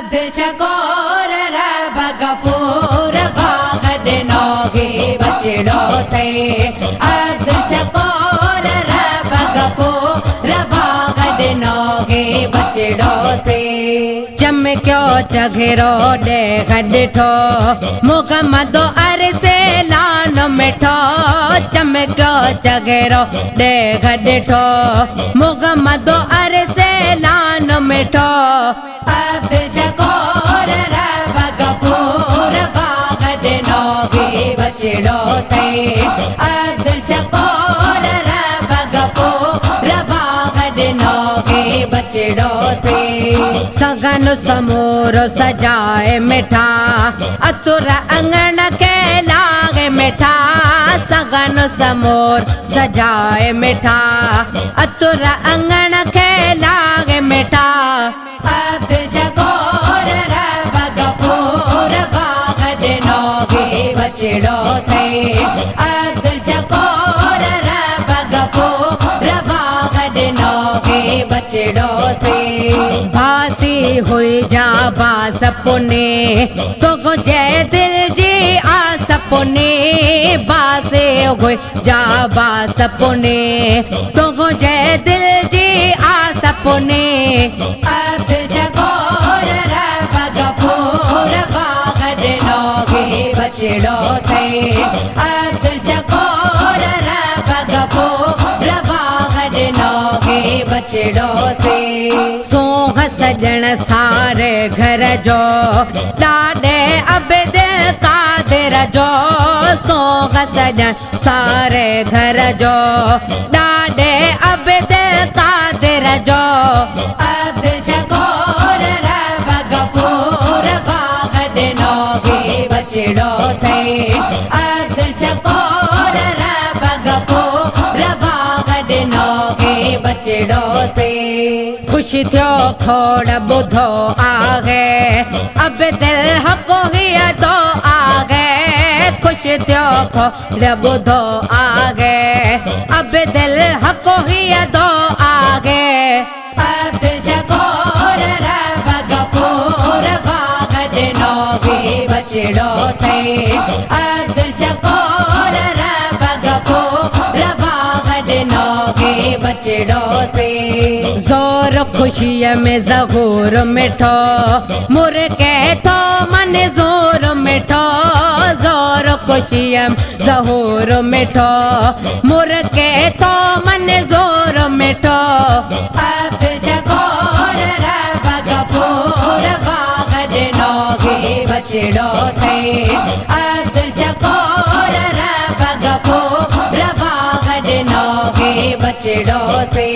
अब्दुल चकोर बगफूर बागड नोगे बचड़ो थे अब्दुल चकोर बगफूर बागड नोगे बचड़ो थे चमक्यो चघेरो डे गडठो मुगमदो अरसे लानो मिठो चमक्यो चघेरो डे गडठो मुगमदो अरसे लानो मिठो अब्दुल चकोर बगफूर बागड नोगे बचड़ो थे अब्दुल चकोर बगफूर बागड नोगे बचड़ो थे सगन समूरो सजाए मिठा अतुर अंगन के लागे मिठा सगन समूर सजाए मिठा अतुर अंगन के लागे मिठा अब्दुल चकोर बगफूर बागड नोगे बचड़ो थे अब्दुल चकोर बगफूर बागड नोगे बचड़ो थे भासी हुई जा बा सपने तो जय दिल जी आ सपने बासे हुई जा बा सपने तो जय दिल जी आ सपने अब्दुल चकोर बगफूर बागड नोगे बचड़ो थे अब्दुल चकोर बगफूर बागड नोगे बचड़ो थे सोह सजन सारे घर जो डाडे अब्दुल कादिर जो सोह सजन सारे घर जो डाडे अब्दुल कादिर जो अब्दुल चकोर बगफूर बागड नोगे बचड़ो थे अब्दुल चकोर बगफूर बागड नोगे बचड़ो थे खुश थियो खोड़ बुधो आगे अब्दुल हको हिया तो आगे खुश थियो खोड़ बुधो आगे अब्दुल हको हिया तो आगे अब्दुल चकोर बगफूर बागड नोगे बचड़ो थे अब्दुल चकोर बगफूर बागड नोगे बचड़ो थे जोर खुशी में ज़हूर मिठो मुर के तो मन जोर मिठो जोर खुशी में ज़हूर मिठो मुर के तो मन जोर मिठो अब्दुल चकोर बगफूर बागड नोगे बचड़ो थे अब्दुल चकोर बगफूर बागड नोगे बचड़ो थे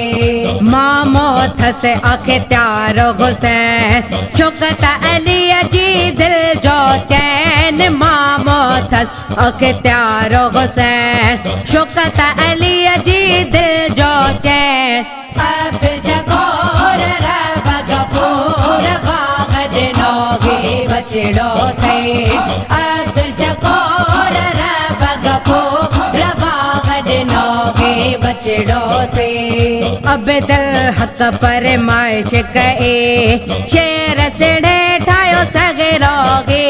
मामो थसे आखे त्यारो हुसैन शौकत अली जी दिल जो चैन मामो थस आखे त्यारो हुसैन शौकत अली जी दिल जो चैन अब्दुल चकोर बगफूर बागड नोगे बचड़ो थे अब्दुल चकोर बगफूर बागड नोगे बचड़ो थे अब्दुल हक फरमाइश कए शेर सिढ़े ठायो सगरोगे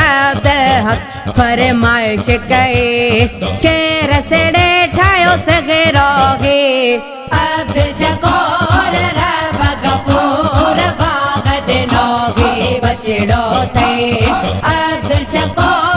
अब्दुल हक फरमाइश कए शेर सिढ़े ठायो सगरोगे अब्दुल चकोर बगफूर बागड नोगे बचड़ो थे अब्दुल चकोर